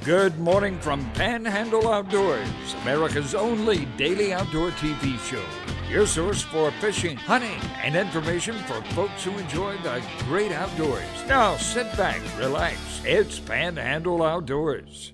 Good morning from Panhandle Outdoors, America's only daily outdoor TV show. Your source for fishing, hunting, and information for folks who enjoy the great outdoors. Now sit back, relax. It's Panhandle Outdoors.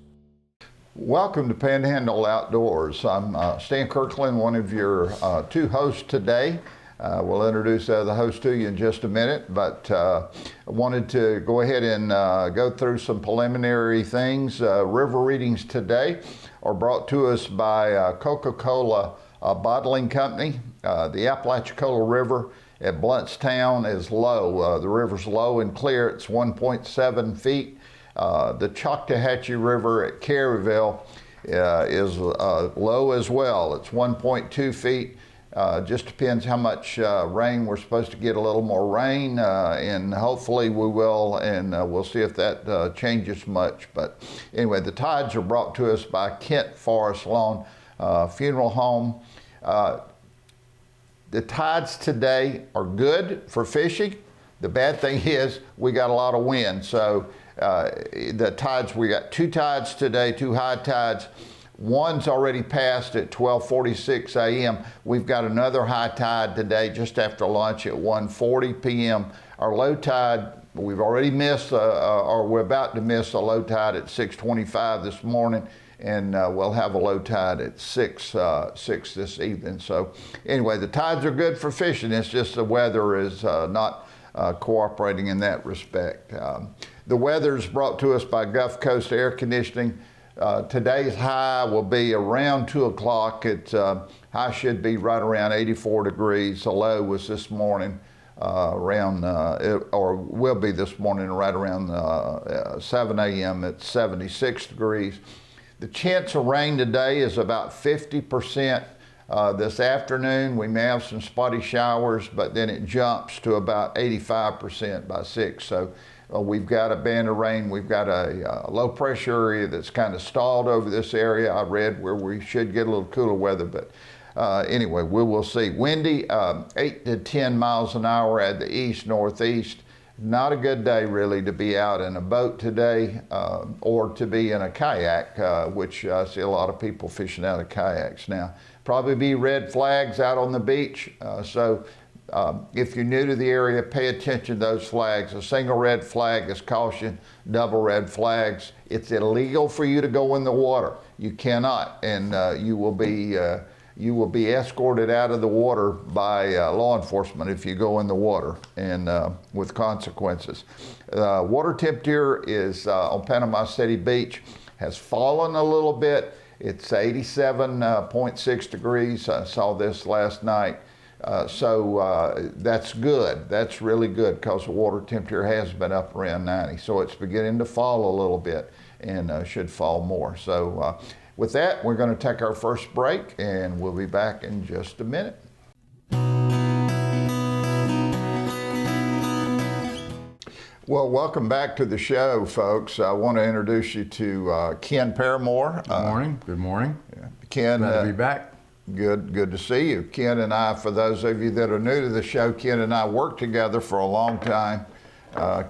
Welcome to Panhandle Outdoors. I'm Stan Kirkland, one of your two hosts today. We'll introduce the host to you in just a minute, but I wanted to go ahead and go through some preliminary things. River readings today are brought to us by Coca-Cola Bottling Company. The Apalachicola River at Bluntstown is low. The river's low and clear. It's 1.7 feet. The Choctawhatchee River at Caryville is low as well. It's 1.2 feet. Just depends how much rain. We're supposed to get a little more rain, and hopefully we will, and we'll see if that changes much. But anyway, the tides are brought to us by Kent Forest Lawn Funeral Home. The tides today are good for fishing. The bad thing is we got a lot of wind, so the tides, we got two tides today, two high tides. One's already passed at 12:46 a.m. We've got another high tide today just after lunch at 1:40 p.m. Our low tide, we've already missed, or we're about to miss a low tide at 6:25 this morning, and we'll have a low tide at 6 this evening. So anyway, the tides are good for fishing. It's just the weather is not cooperating in that respect. The weather is brought to us by Gulf Coast Air Conditioning. Today's high will be around 2 o'clock. High should be right around 84 degrees. The low was this morning or will be this morning right around 7 a.m. at 76 degrees. The chance of rain today is about 50%. This afternoon we may have some spotty showers, but then it jumps to about 85% by 6. So we've got a band of rain. We've got a low pressure area that's kind of stalled over this area. I read where we should get a little cooler weather, but anyway, we will see. Windy, 8 to 10 miles an hour at the east-northeast. Not a good day really to be out in a boat today or to be in a kayak, which I see a lot of people fishing out of kayaks now. Probably be red flags out on the beach, so if you're new to the area, pay attention to those flags. A single red flag is caution, double red flags. It's illegal for you to go in the water. You cannot, and you will be escorted out of the water by law enforcement if you go in the water, and with consequences. Water temperature is on Panama City Beach has fallen a little bit. It's 87.6 degrees. I saw this last night. So that's good. That's really good because the water temperature has been up around 90. So it's beginning to fall a little bit and should fall more. So with that, we're going to take our first break and we'll be back in just a minute. Well, welcome back to the show, folks. I want to introduce you to Ken Paramore. Good morning. Good morning. Ken, glad to be back. Good to see you. Ken and I, for those of you that are new to the show, Ken and I worked together for a long time.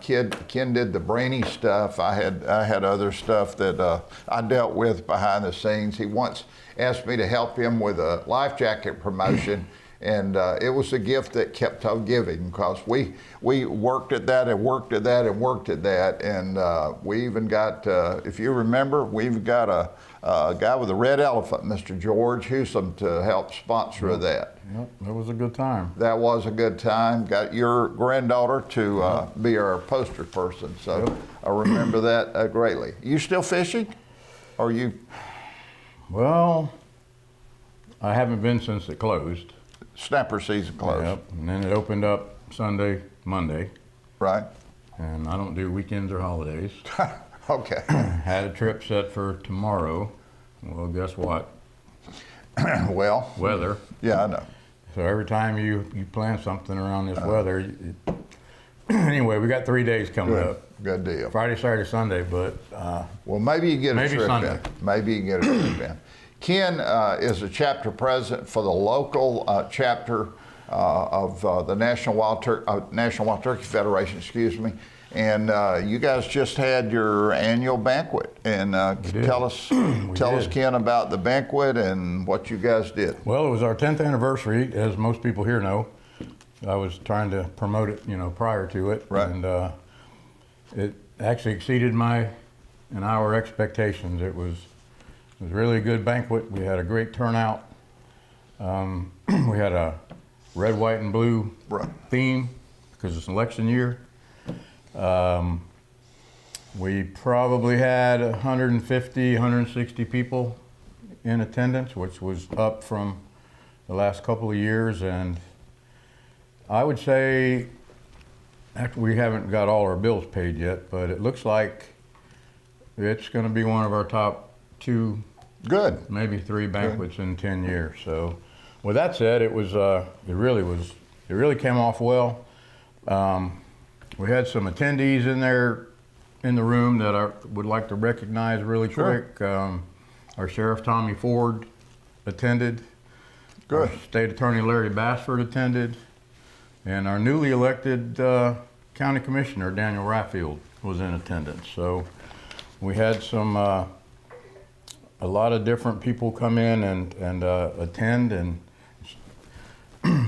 Ken did the brainy stuff. I had other stuff that I dealt with behind the scenes. He once asked me to help him with a life jacket promotion, and it was a gift that kept on giving because we worked at that and worked at that and worked at that, and we even got, if you remember, we've got a guy with a red elephant, Mr. George Hewsome, to help sponsor that. Yep, that was a good time. That was a good time. Got your granddaughter to be our poster person, so yep. I remember that greatly. You still fishing? Or you? Well, I haven't been since it closed. Snapper season closed. Yep, and then it opened up Sunday, Monday. Right. And I don't do weekends or holidays. Okay. Had a trip set for tomorrow. Well, guess what? Well. Weather. Yeah, I know. So every time you plan something around this weather, anyway, we got 3 days coming up. Good deal. Friday, Saturday, Sunday, but well, maybe you get a trip Sunday. in. Maybe you get a trip in. Ken is a chapter president for the local chapter of the National Wild Turkey Federation, excuse me. And you guys just had your annual banquet. And tell us, Ken, about the banquet and what you guys did. Well, it was our 10th anniversary, as most people here know. I was trying to promote it, prior to it. Right. And it actually exceeded our expectations. It was really a good banquet. We had a great turnout. We had a red, white, and blue theme because it's election year. We probably had 150, 160 people in attendance, which was up from the last couple of years. And I would say, we haven't got all our bills paid yet, but it looks like it's going to be one of our top 2, good, maybe 3 banquets in 10 years. So, with that said, it really came off well. We had some attendees in the room that I would like to recognize really quick. Our Sheriff Tommy Ford attended. Good. Our State Attorney Larry Bassford attended. And our newly elected County Commissioner Daniel Raffield was in attendance. So we had a lot of different people come in and attend. And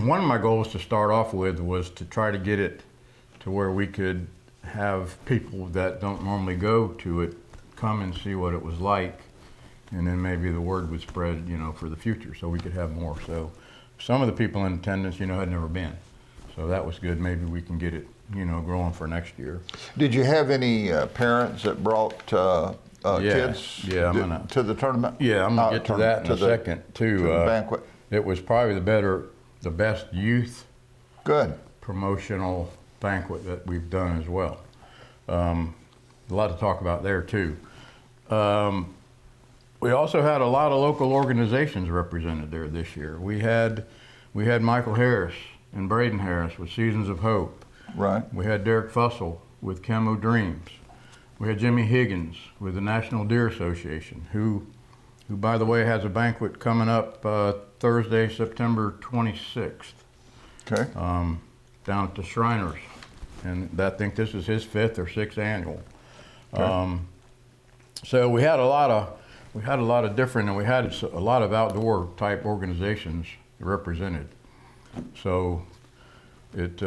one of my goals to start off with was to try to get it to where we could have people that don't normally go to it come and see what it was like, and then maybe the word would spread, for the future, so we could have more. So some of the people in attendance, had never been, so that was good. Maybe we can get it, growing for next year. Did you have any parents that brought kids to the tournament? Yeah, I'm gonna get to that in a second too. To the banquet. It was probably the best youth promotional banquet that we've done as well. A lot to talk about there too. We also had a lot of local organizations represented there this year. We had Michael Harris and Braden Harris with Seasons of Hope. Right. We had Derek Fussell with Camo Dreams. We had Jimmy Higgins with the National Deer Association, who by the way has a banquet coming up Thursday, September 26th. Okay. Down at the Shriners, and I think this is his 5th or 6th annual. Okay. So we had a lot of different, and we had a lot of outdoor type organizations represented. So it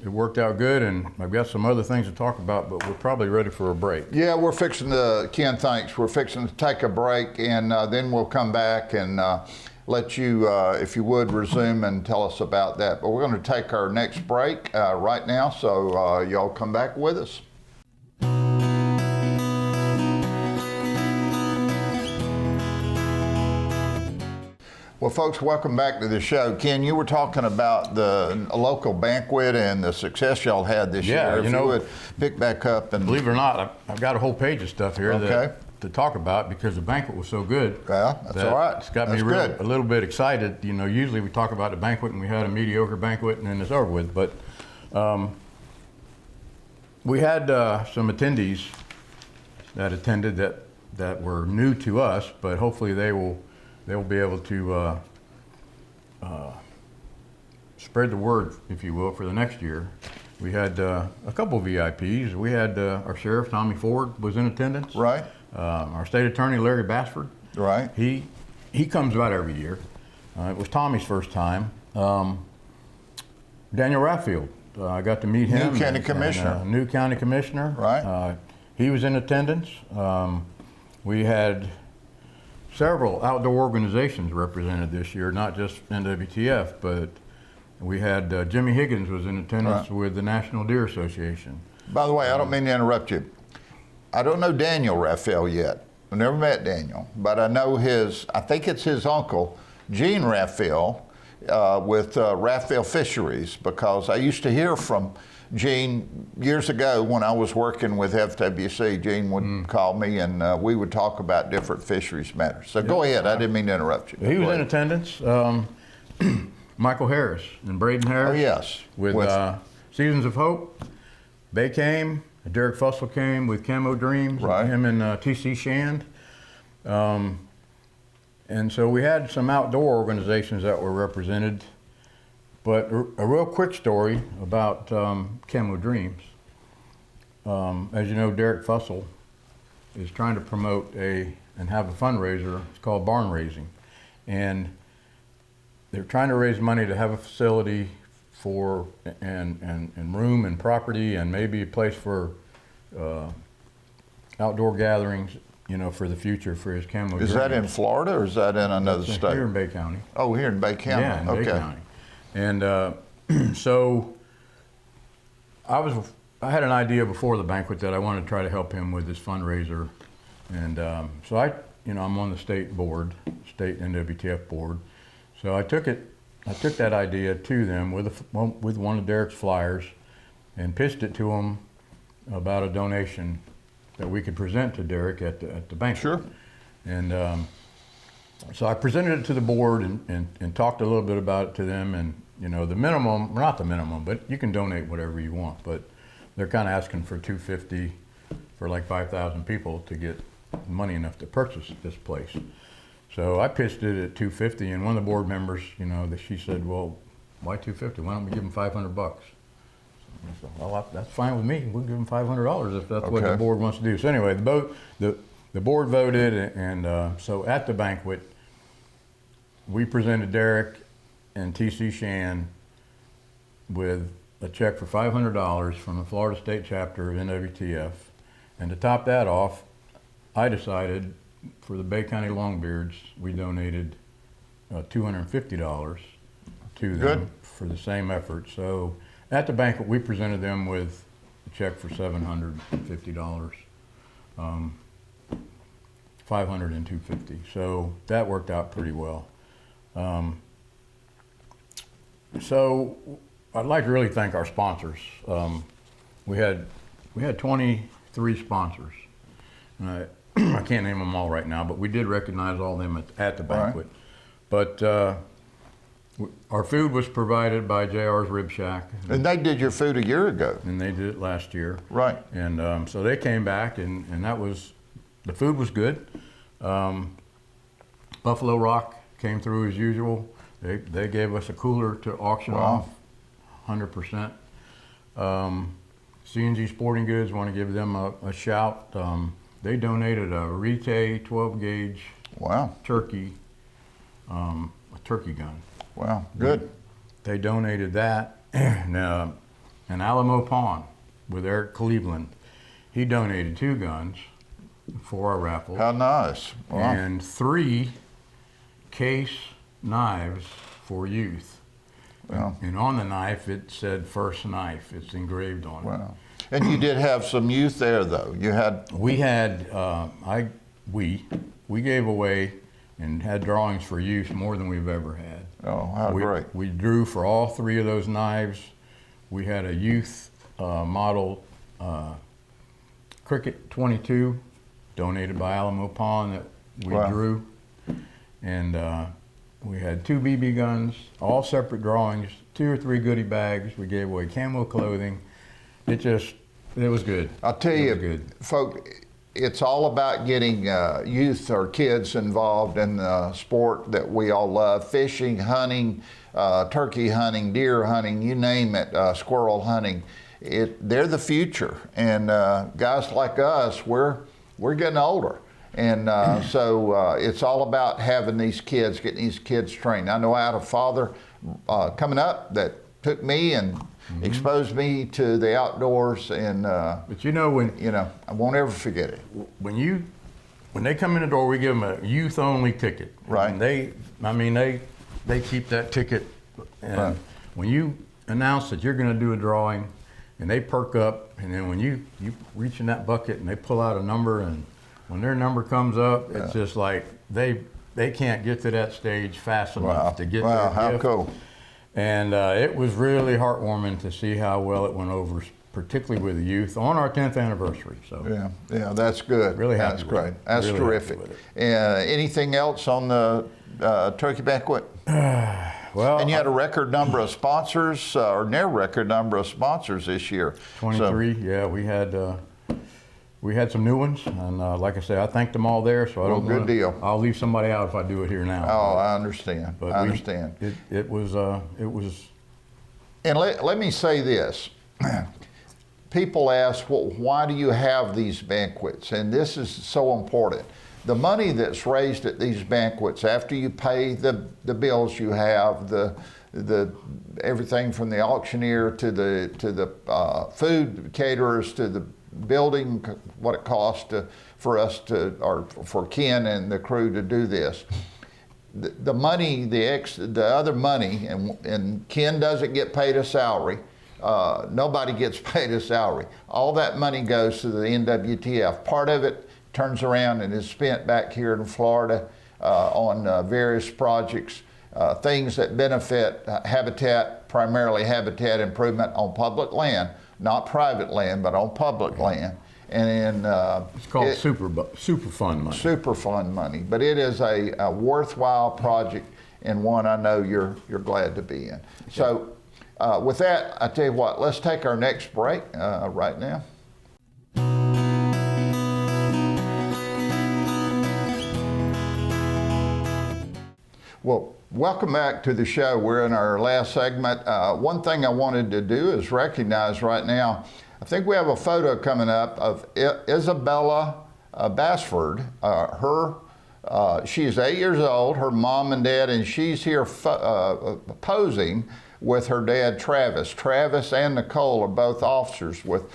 worked out good, and I've got some other things to talk about, but we're probably ready for a break. Yeah, we're fixing to, Ken, thanks. We're fixing to take a break, and then we'll come back and let you, if you would, resume and tell us about that. But we're going to take our next break right now, so y'all come back with us. Well, folks, welcome back to the show. Ken, you were talking about the local banquet and the success y'all had this year. If you would pick back up and... Believe it or not, I've got a whole page of stuff here to talk about because the banquet was so good. Yeah, that's all right. It's got me a little bit excited. Usually we talk about the banquet and we had a mediocre banquet and then it's over with. But we had some attendees that attended that were new to us, but hopefully they'll be able to spread the word, if you will, for the next year. We had a couple of VIPs. We had our Sheriff Tommy Ford was in attendance. Right. Our State Attorney Larry Bassford. Right. He comes about every year. It was Tommy's first time. Daniel Raffield, I got to meet him. New County Commissioner. New County Commissioner. Right. He was in attendance. We had several outdoor organizations represented this year, not just NWTF, but we had Jimmy Higgins was in attendance with the National Deer Association. By the way, I don't mean to interrupt you. I don't know Daniel Raphael yet. I've never met Daniel, but I know I think it's his uncle, Gene Raphael, with Raphael Fisheries, because I used to hear from Gene years ago when I was working with FWC. Gene would call me and we would talk about different fisheries matters. So go ahead, I didn't mean to interrupt you. He was in attendance. Michael Harris and Braden Harris. Oh, yes. With Seasons of Hope. They came. Derek Fussell came with Camo Dreams. Right. Him and T.C. Shand. And so we had some outdoor organizations that were represented. But a real quick story about Camo Dreams. as you know, Derek Fussell is trying to promote and have a fundraiser. It's called barn raising. And they're trying to raise money to have a facility for, and room and property and maybe a place for outdoor gatherings, you know, for the future for his camo. Is that in Florida or is that in another state? Here in Bay County. Oh, here in Bay County. Yeah, in okay. Bay County. And so I had an idea before the banquet that I wanted to try to help him with this fundraiser. And so I'm on the state NWTF board. So I took that idea to them with one of Derek's flyers and pitched it to them about a donation that we could present to Derek at the banquet. Sure. And so I presented it to the board and talked a little bit about it to them. And you know, the minimum, not the minimum, but you can donate whatever you want. But they're kind of asking for $250 for like 5,000 people to get money enough to purchase this place. So I pitched it at $250, and one of the board members, you know, she said, "Well, why $250? Why don't we give them $500?" So I said, "Well, that's fine with me. We'll give them $500 if that's what the board wants to do." So anyway, the board voted, and so at the banquet, we presented Derek and T.C. Shan with a check for $500 from the Florida State Chapter of NWTF, and to top that off, I decided for the Bay County Longbeards, we donated $250 to them for the same effort. So at the banquet, we presented them with a check for $750, 500 and 250. So that worked out pretty well. So I'd like to really thank our sponsors. We had 23 sponsors. I can't name them all right now, but we did recognize all of them at the banquet. Right. But our food was provided by JR's Rib Shack. And they did your food a year ago. And they did it last year. Right. And so they came back, and the food was good. Buffalo Rock came through as usual. They gave us a cooler to auction off, 100%. C&G Sporting Goods, want to give them a shout. They donated a Rite 12 gauge turkey, a turkey gun. Wow, good. They donated that. And Alamo Pawn with Eric Cleveland, he donated 2 guns for our raffle. How nice. Wow. And 3 case knives for youth. Wow. And on the knife it said First Knife. It's engraved on it. Wow. And you did have some youth there, though. We gave away and had drawings for youth more than we've ever had. Oh, how great. We drew for all 3 of those knives. We had a youth model Cricket 22 donated by Alamo Pawn that we drew. And we had 2 BB guns, all separate drawings, 2 or 3 goodie bags. We gave away camo clothing. It was good. I'll tell you, folks, it's all about getting youth or kids involved in the sport that we all love: fishing, hunting, turkey hunting, deer hunting, you name it, squirrel hunting. They're the future, and guys like us, we're getting older. And so it's all about having these kids, getting these kids trained. I know I had a father coming up that took me and exposed me to the outdoors, and but you know, I won't ever forget it. When they come in the door, we give them a youth only ticket. Right. And they keep that ticket, and when you announce that you're going to do a drawing, and they perk up, and then when you reach in that bucket and they pull out a number, and when their number comes up, it's just like they can't get to that stage fast enough to get their how gift. Cool. And it was really heartwarming to see how well it went over, particularly with the youth on our 10th anniversary. So yeah, that's good. Really happy. That's great. That's really terrific. Anything else on the turkey banquet? Well, and you had a record number of sponsors, or near record number of sponsors this year. 23. So, yeah, we had some new ones, and like I said, I thanked them all there. So I don't. Good deal. I'll leave somebody out if I do it here now. Oh, I understand. But I understand. It was. And let me say this: people ask, well, why do you have these banquets? And this is so important. The money that's raised at these banquets, after you pay the bills you have, the everything from the auctioneer to the food caterers to the building, what it costs for us to, or for Ken and the crew to do this. The money, the other money, and Ken doesn't get paid a salary. Nobody gets paid a salary. All that money goes to the NWTF. Part of it turns around and is spent back here in Florida on various projects, things that benefit habitat, primarily habitat improvement on public land, not private land, but on public land. And it's called super fund money. Super fund money, but it is a worthwhile project and one I know you're glad to be in. Okay. So with that, I tell you what, let's take our next break right now. Well, welcome back to the show. We're in our last segment. One thing I wanted to do is recognize right now, I think we have a photo coming up of Isabella Bassford. She's 8 years old, her mom and dad, and she's here posing with her dad, Travis. Travis and Nicole are both officers with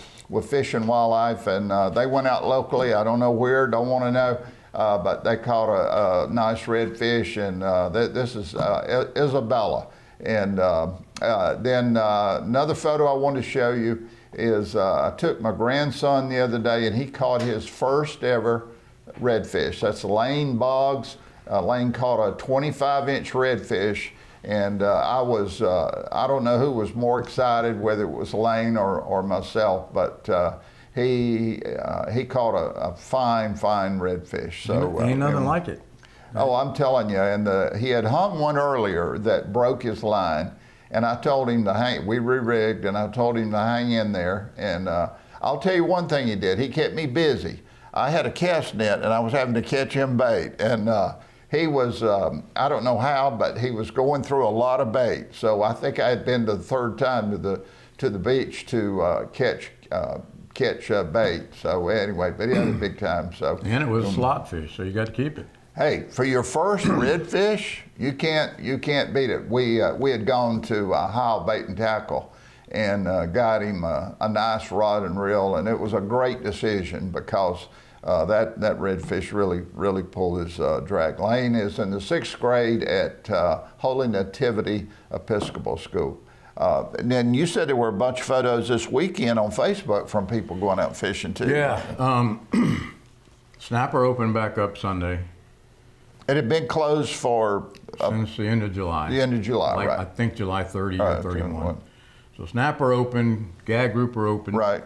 Fish and Wildlife, and they went out locally. I don't know where, don't want to know, but they caught a nice redfish, and this is Isabella. And then another photo I wanted to show you is I took my grandson the other day, and he caught his first ever redfish. That's Lane Boggs. Lane caught a 25-inch redfish, and I don't know who was more excited, whether it was Lane or myself, but he caught a fine redfish. So ain't nothing like it. Oh, I'm telling you, and he had hung one earlier that broke his line, and I told him to hang. We re-rigged, and I told him to hang in there. And I'll tell you one thing he did. He kept me busy. I had a cast net, and I was having to catch him bait, and he was, I don't know how, but he was going through a lot of bait. So I think I had been the third time to the beach to catch bait. So anyway, but he had a big time. So and it was slot fish, so you got to keep it. Hey, for your first redfish, you can't beat it. We had gone to Heil Bait and Tackle and got him a nice rod and reel, and it was a great decision because that redfish really pulled his drag. Lane is in the 6th grade at Holy Nativity Episcopal School. And then you said there were a bunch of photos this weekend on Facebook from people going out fishing too. Yeah, Snapper opened back up Sunday. It had been closed for since the end of July. The end of July, right? I think July 30 or 31. So Snapper open, Gag Grouper open. Right.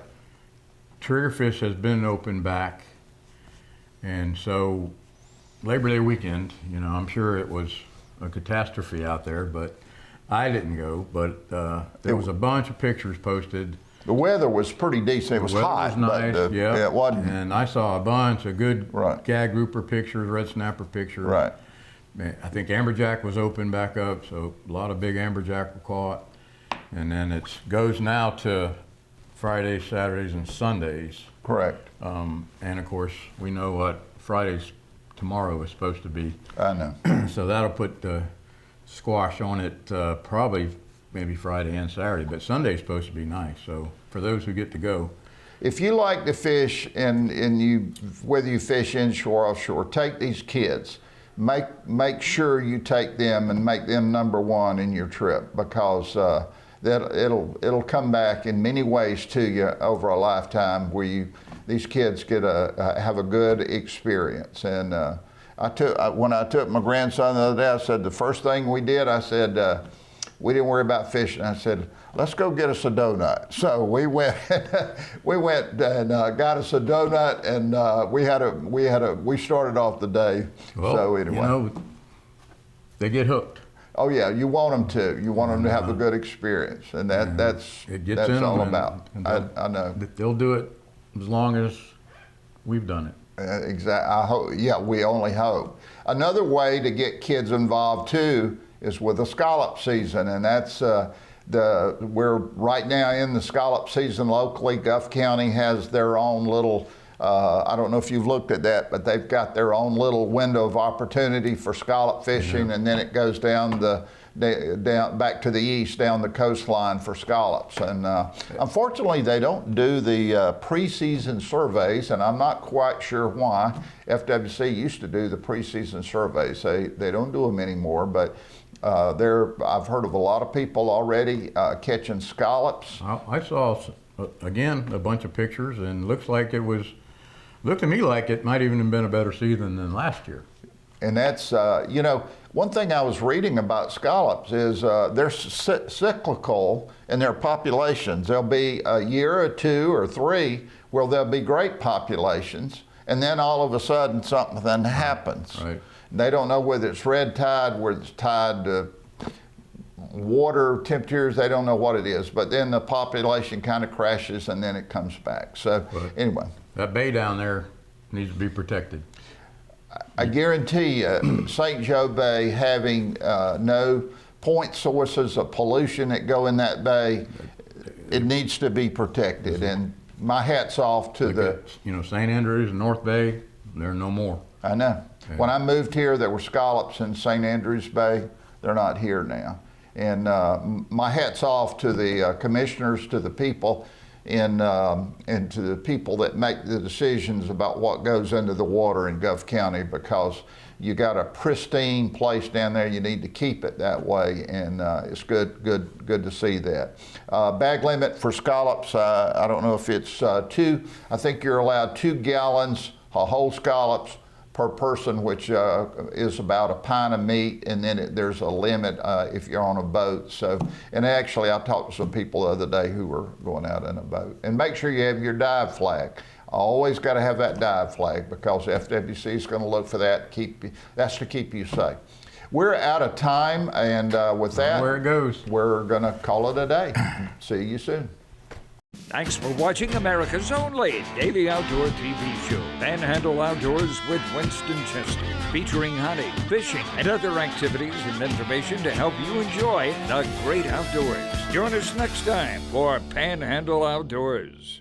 Triggerfish has been open back, and so Labor Day weekend, I'm sure it was a catastrophe out there, but I didn't go. But there was a bunch of pictures posted. The weather was pretty decent. It was hot. It was nice, but yeah. It wasn't. And I saw a bunch of good Right. Gag Grouper pictures, red snapper pictures. Right. I think amberjack was open back up, so a lot of big amberjack were caught. And then it goes now to Fridays, Saturdays, and Sundays. Correct. And of course, we know what Friday's tomorrow is supposed to be. I know. So that'll put the squash on it probably maybe Friday and Saturday, but Sunday's supposed to be nice. So for those who get to go. If you like to fish and you, whether you fish inshore or offshore, take these kids. Make sure you take them and make them number one in your trip, because it'll come back in many ways to you over a lifetime where these kids get have a good experience. And when I took my grandson the other day, I said the first thing we did, I said we didn't worry about fishing. I said, let's go get us a donut. So we went and got us a donut, and we started off the day. Well, so anyway, they get hooked. Oh yeah, you want them to. You want them to have a good experience, and that's all about. I know. They'll do it as long as we've done it. Exactly. I hope. Yeah, we only hope. Another way to get kids involved too is with the scallop season, and that's We're right now in the scallop season locally. Guff County has their own little, I don't know if you've looked at that, but they've got their own little window of opportunity for scallop fishing, and then it goes down back to the east, down the coastline for scallops. And unfortunately, they don't do the preseason surveys, and I'm not quite sure why. FWC used to do the preseason surveys. They don't do them anymore, but I've heard of a lot of people already catching scallops. I saw, again, a bunch of pictures, and looked to me like it might even have been a better season than last year. And that's, one thing I was reading about scallops is they're cyclical in their populations. There'll be a year or two or three where there'll be great populations, and then all of a sudden something happens. Right. They don't know whether it's red tide, whether it's tied to water temperatures, they don't know what it is. But then the population kind of crashes and then it comes back. So anyway. That bay down there needs to be protected. I guarantee St. Joe Bay having no point sources of pollution that go in that bay, it needs to be protected. And my hat's off to St. Andrews and North Bay, there are no more. I know. Yeah. When I moved here, there were scallops in St. Andrews Bay. They're not here now. And my hat's off to the commissioners, to the people, and to the people that make the decisions about what goes into the water in Guff County, because you got a pristine place down there. You need to keep it that way, and it's good to see that. Bag limit for scallops, I don't know if it's 2. I think you're allowed 2 gallons of whole scallops per person, which is about a pint of meat, and then there's a limit if you're on a boat. So, and actually I talked to some people the other day who were going out in a boat. And make sure you have your dive flag. Always got to have that dive flag, because FWC is going to look for that. That's to keep you safe. We're out of time, and with that, where it goes, we're going to call it a day. See you soon. Thanks for watching America's only daily outdoor TV show, Panhandle Outdoors with Winston Chester, featuring hunting, fishing, and other activities and information to help you enjoy the great outdoors. Join us next time for Panhandle Outdoors.